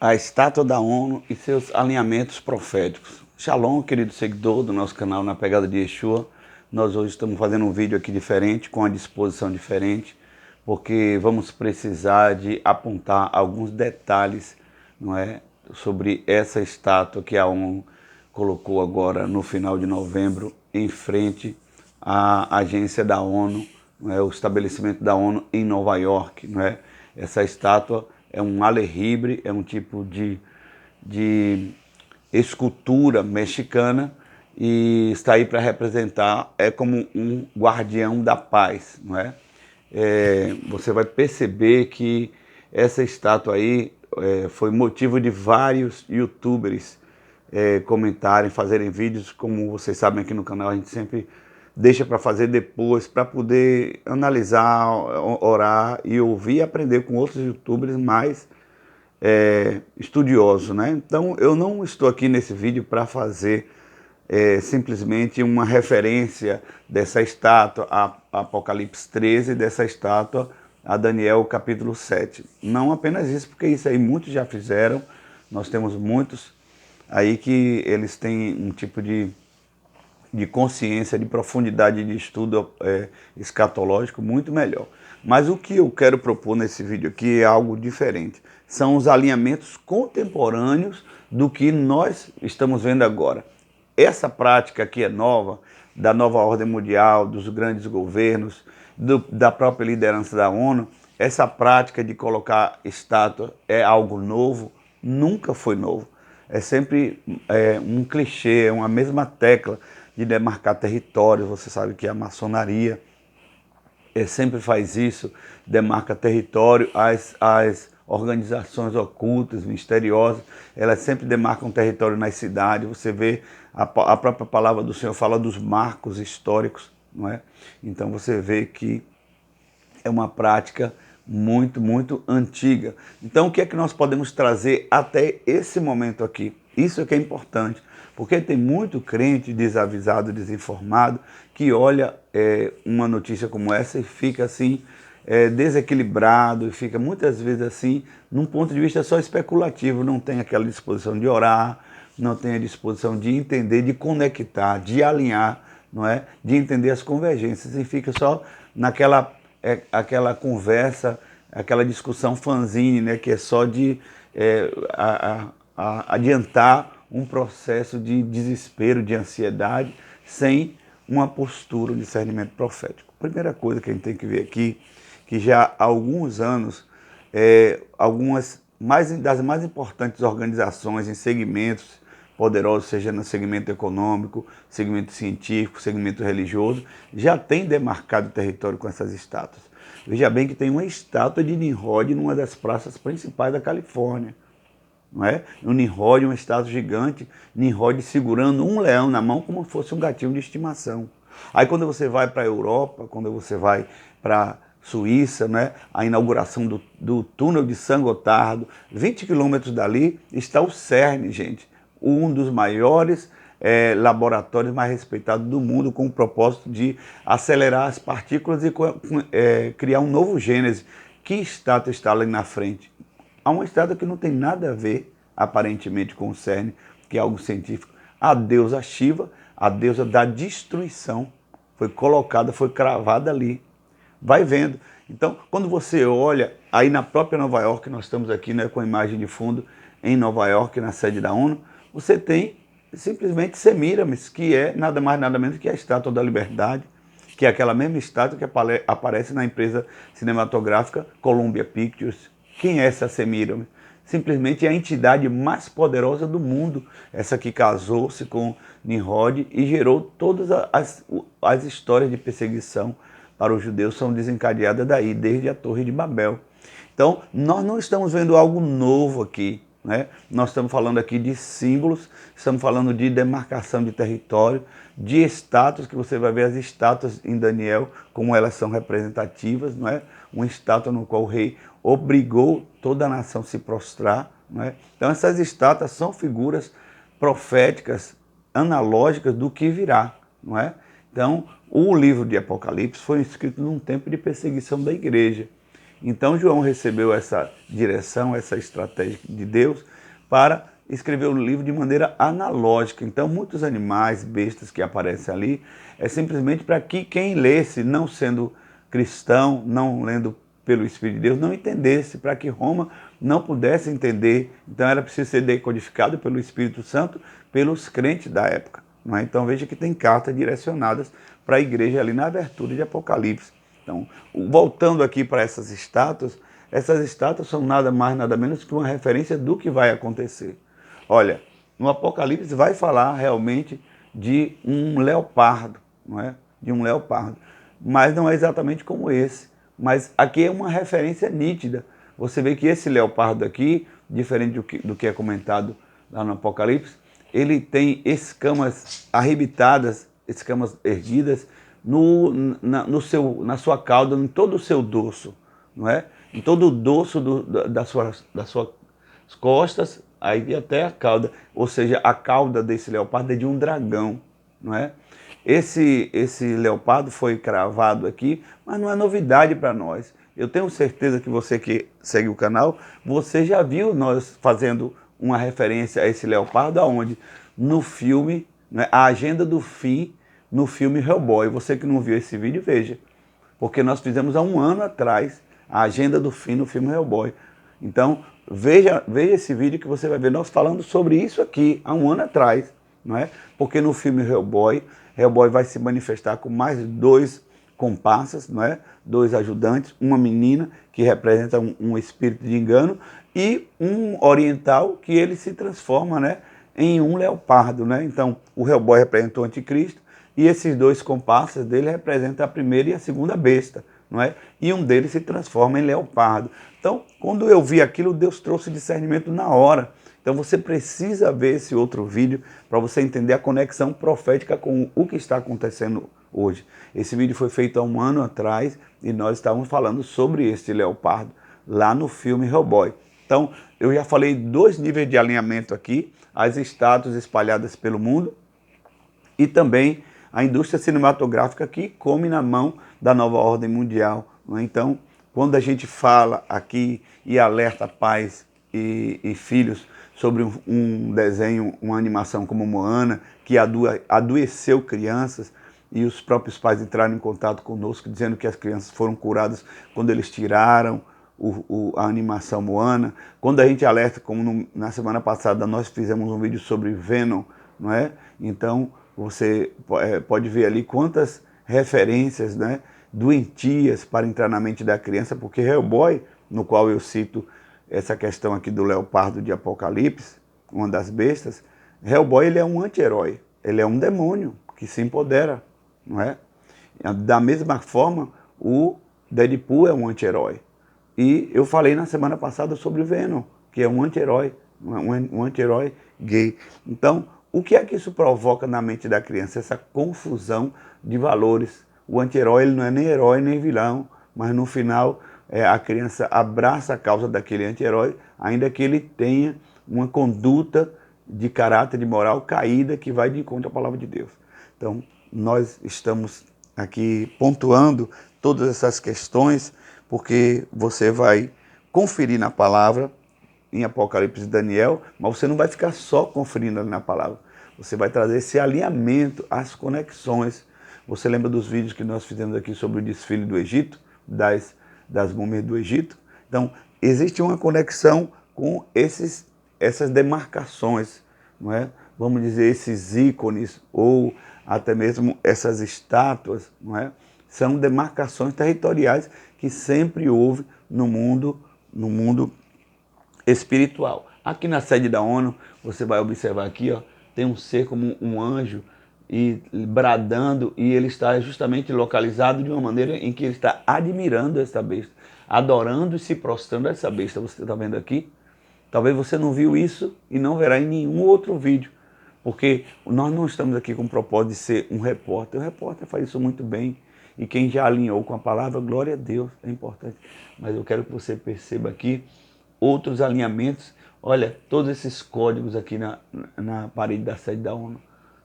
A estátua da ONU e seus alinhamentos proféticos. Shalom, querido seguidor do nosso canal Na Pegada de Yeshua. Nós hoje estamos fazendo um vídeo aqui diferente, com uma disposição diferente, porque vamos precisar de apontar alguns detalhes, não é, sobre essa estátua que a ONU colocou agora no final de novembro em frente à agência da ONU, não é, o estabelecimento da ONU em Nova York, não é? Essa estátua é um alejibre, é um tipo de escultura mexicana e está aí para representar, é como um guardião da paz, não é? Você vai perceber que essa estátua aí foi motivo de vários youtubers comentarem, fazerem vídeos, como vocês sabem aqui no canal, a gente sempre deixa para fazer depois, para poder analisar, orar e ouvir e aprender com outros youtubers mais estudiosos, né? Então eu não estou aqui nesse vídeo para fazer simplesmente uma referência dessa estátua a Apocalipse 13, dessa estátua a Daniel capítulo 7. Não apenas isso, porque isso aí muitos já fizeram, nós temos muitos aí que eles têm um tipo de consciência, de profundidade de estudo escatológico muito melhor. Mas o que eu quero propor nesse vídeo aqui é algo diferente. São os alinhamentos contemporâneos do que nós estamos vendo agora. Essa prática aqui é nova, da nova ordem mundial, dos grandes governos, da própria liderança da ONU. Essa prática de colocar estátua é algo novo? Nunca foi novo. É sempre um clichê, é uma mesma tecla de demarcar territórios. Você sabe que a maçonaria sempre faz isso, demarca território. As organizações ocultas, misteriosas, elas sempre demarcam território nas cidades. Você vê, a própria palavra do Senhor fala dos marcos históricos, não é? Então você vê que é uma prática muito antiga. Então o que é que nós podemos trazer até esse momento aqui? Isso é que é importante, porque tem muito crente desavisado, desinformado, que olha uma notícia como essa e fica assim desequilibrado, e fica muitas vezes assim, num ponto de vista só especulativo, não tem aquela disposição de orar, não tem a disposição de entender, de conectar, de alinhar, não é? De entender as convergências, e fica só naquela aquela conversa, aquela discussão fanzine, né, que é só de adiantar um processo de desespero, de ansiedade, sem uma postura, um discernimento profético. Primeira coisa que a gente tem que ver aqui, que já há alguns anos, algumas das mais importantes organizações em segmentos poderosos, seja no segmento econômico, segmento científico, segmento religioso, já tem demarcado o território com essas estátuas. Veja bem que tem uma estátua de Nimrod numa das praças principais da Califórnia. Não é? O Nimrod, uma estátua gigante, Nimrod segurando um leão na mão como se fosse um gatinho de estimação. Aí quando você vai para a Europa, quando você vai para Suíça, né, a inauguração do túnel de San Gotardo, 20 quilômetros dali está o CERN, gente, um dos maiores laboratórios mais respeitados do mundo, com o propósito de acelerar as partículas e criar um novo gênese. Que estátua está ali na frente? Há uma estátua que não tem nada a ver, aparentemente, com o CERN, que é algo científico. A deusa Shiva, a deusa da destruição, foi colocada, foi cravada ali. Vai vendo. Então, quando você olha, aí na própria Nova York, nós estamos aqui, né, com a imagem de fundo, em Nova York, na sede da ONU, você tem simplesmente Semiramis, que é nada mais nada menos que a Estátua da Liberdade, que é aquela mesma estátua que aparece na empresa cinematográfica Columbia Pictures. Quem é essa Semiramis? Simplesmente é a entidade mais poderosa do mundo, essa que casou-se com Nimrod e gerou todas as histórias de perseguição para os judeus, são desencadeadas daí, desde a Torre de Babel. Então, nós não estamos vendo algo novo aqui, né? Nós estamos falando aqui de símbolos, estamos falando de demarcação de território, de estátuas, que você vai ver as estátuas em Daniel, como elas são representativas, não é? Uma estátua no qual o rei obrigou toda a nação a se prostrar, não é? Então essas estátuas são figuras proféticas, analógicas do que virá, não é? Então o livro de Apocalipse foi escrito num tempo de perseguição da igreja. Então João recebeu essa direção, essa estratégia de Deus para escrever o livro de maneira analógica. Então muitos animais, bestas que aparecem ali, é simplesmente para que quem lesse, não sendo cristão, não lendo pelo Espírito de Deus, não entendesse, para que Roma não pudesse entender. Então era preciso ser decodificado pelo Espírito Santo, pelos crentes da época. Não é? Então veja que tem cartas direcionadas para a igreja ali na abertura de Apocalipse. Então, voltando aqui para essas estátuas são nada mais, nada menos que uma referência do que vai acontecer. Olha, no Apocalipse vai falar realmente de um leopardo, não é? De um leopardo. Mas não é exatamente como esse. Mas aqui é uma referência nítida. Você vê que esse leopardo aqui, diferente do que é comentado lá no Apocalipse, ele tem escamas arrebitadas, escamas erguidas na sua cauda, em todo o seu dorso, não é? Em todo o dorso das suas costas, aí até a cauda, ou seja, a cauda desse leopardo é de um dragão, não é? Esse leopardo foi cravado aqui, mas não é novidade para nós. Eu tenho certeza que você que segue o canal, você já viu nós fazendo uma referência a esse leopardo aonde? No filme, né, A Agenda do Fim, no filme Hellboy. Você que não viu esse vídeo, veja. Porque nós fizemos há um ano atrás A Agenda do Fim no filme Hellboy. Então, veja esse vídeo que você vai ver nós falando sobre isso aqui há um ano atrás, não é? Porque no filme Hellboy vai se manifestar com mais 2 comparsas, não é? 2 ajudantes, uma menina que representa um espírito de engano e um oriental que ele se transforma, né, em um leopardo, né? Então, o Hellboy representa o anticristo e esses 2 comparsas dele representam a primeira e a segunda besta, não é? E um deles se transforma em leopardo. Então, quando eu vi aquilo, Deus trouxe discernimento na hora. Então você precisa ver esse outro vídeo para você entender a conexão profética com o que está acontecendo hoje. Esse vídeo foi feito há um ano atrás e nós estávamos falando sobre esse leopardo lá no filme Hellboy. Então, eu já falei 2 níveis de alinhamento aqui, as estátuas espalhadas pelo mundo e também a indústria cinematográfica que come na mão da nova ordem mundial. Então, quando a gente fala aqui e alerta pais e filhos sobre um desenho, uma animação como Moana, que adoeceu crianças, e os próprios pais entraram em contato conosco dizendo que as crianças foram curadas quando eles tiraram a animação Moana. Quando a gente alerta, como na semana passada nós fizemos um vídeo sobre Venom, não é? Então você pode ver ali quantas referências, né, doentias para entrar na mente da criança, porque Hellboy, no qual eu cito essa questão aqui do leopardo de Apocalipse, uma das bestas, Hellboy ele é um anti-herói, ele é um demônio que se empodera, não é? Da mesma forma, o Deadpool é um anti-herói. E eu falei na semana passada sobre Venom, que é um anti-herói, um anti-herói gay. Então, o que é que isso provoca na mente da criança? Essa confusão de valores. O anti-herói ele não é nem herói nem vilão, mas no final a criança abraça a causa daquele anti-herói, ainda que ele tenha uma conduta de caráter, de moral caída, que vai de encontro à palavra de Deus. Então, nós estamos aqui pontuando todas essas questões, porque você vai conferir na palavra, em Apocalipse e Daniel, mas você não vai ficar só conferindo ali na palavra. Você vai trazer esse alinhamento, as conexões. Você lembra dos vídeos que nós fizemos aqui sobre o desfile do Egito, das múmias do Egito? Então, existe uma conexão com essas demarcações, não é? Vamos dizer, esses ícones ou até mesmo essas estátuas, não é? São demarcações territoriais que sempre houve no mundo espiritual. Aqui na sede da ONU, você vai observar aqui, ó, tem um ser como um anjo e bradando, e ele está justamente localizado de uma maneira em que ele está admirando essa besta, adorando e se prostrando a essa besta. Você está vendo aqui? Talvez você não viu isso e não verá em nenhum outro vídeo, porque nós não estamos aqui com o propósito de ser um repórter. O repórter faz isso muito bem, e quem já alinhou com a palavra, glória a Deus, é importante. Mas eu quero que você perceba aqui outros alinhamentos. Olha, todos esses códigos aqui na parede da sede da ONU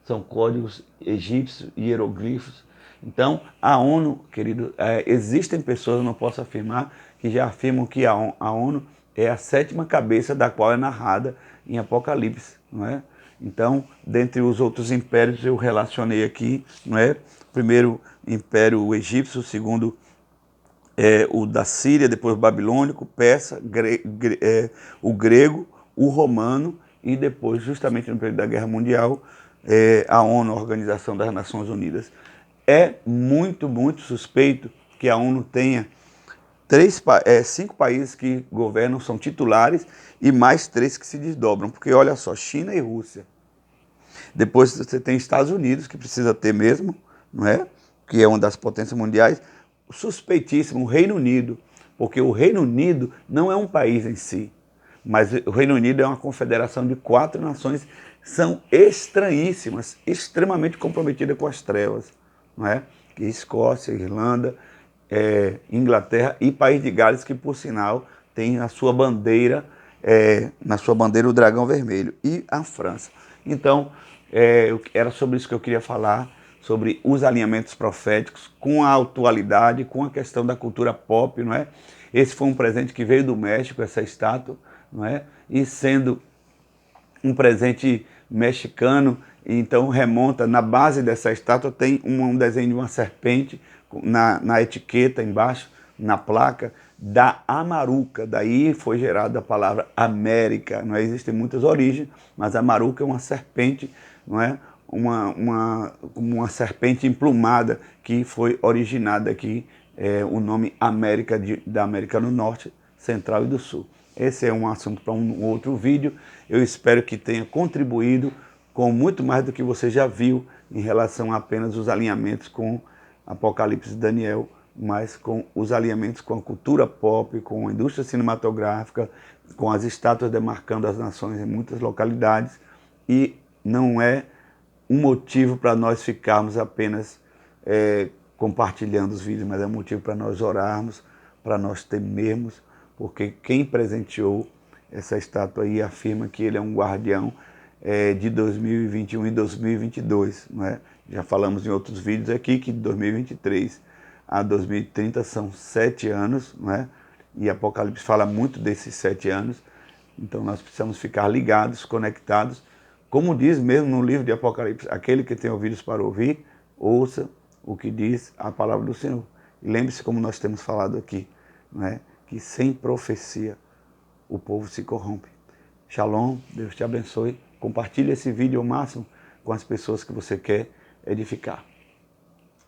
são códigos egípcios e hieroglifos. Então, a ONU, querido, existem pessoas, eu não posso afirmar, que já afirmam que a ONU é a sétima cabeça da qual é narrada em Apocalipse, não é? Então, dentre os outros impérios, eu relacionei aqui, não é? O primeiro império o egípcio, o segundo o da Síria, depois o babilônico, o persa, o grego, o romano e depois, justamente no período da Guerra Mundial, a ONU, a Organização das Nações Unidas. É muito, muito suspeito que a ONU tenha 5 países que governam, são titulares, e mais 3 que se desdobram, porque olha só, China e Rússia. Depois você tem Estados Unidos, que precisa ter mesmo, não é? Que é uma das potências mundiais. Suspeitíssimo, o Reino Unido, porque o Reino Unido não é um país em si, mas o Reino Unido é uma confederação de 4 nações, são estranhíssimas, extremamente comprometidas com as trevas, não é? Que Escócia, Irlanda, Inglaterra e País de Gales, que por sinal tem a sua bandeira, na sua bandeira o dragão vermelho, e a França. Então, era sobre isso que eu queria falar, sobre os alinhamentos proféticos com a atualidade, com a questão da cultura pop, não é? Esse foi um presente que veio do México, essa estátua, não é? E sendo um presente mexicano, então remonta, na base dessa estátua tem um desenho de uma serpente, na etiqueta embaixo, na placa, da Amaruca, daí foi gerada a palavra América, não é? Existem muitas origens, mas a Amaruca é uma serpente, não é? Uma serpente emplumada que foi originada aqui, o nome América, da América do Norte, Central e do Sul. Esse é um assunto para um outro vídeo. Eu espero que tenha contribuído com muito mais do que você já viu em relação a apenas os alinhamentos com Apocalipse e Daniel, mas com os alinhamentos com a cultura pop, com a indústria cinematográfica, com as estátuas demarcando as nações em muitas localidades. E não é um motivo para nós ficarmos apenas compartilhando os vídeos, mas é um motivo para nós orarmos, para nós temermos, porque quem presenteou essa estátua aí afirma que ele é um guardião de 2021 e 2022, não é? Já falamos em outros vídeos aqui que de 2023 a 2030 são 7 anos, não é? E Apocalipse fala muito desses 7 anos, então nós precisamos ficar ligados, conectados, como diz mesmo no livro de Apocalipse, aquele que tem ouvidos para ouvir, ouça o que diz a palavra do Senhor. E lembre-se, como nós temos falado aqui, não é? Que sem profecia o povo se corrompe. Shalom, Deus te abençoe. Compartilhe esse vídeo ao máximo com as pessoas que você quer edificar.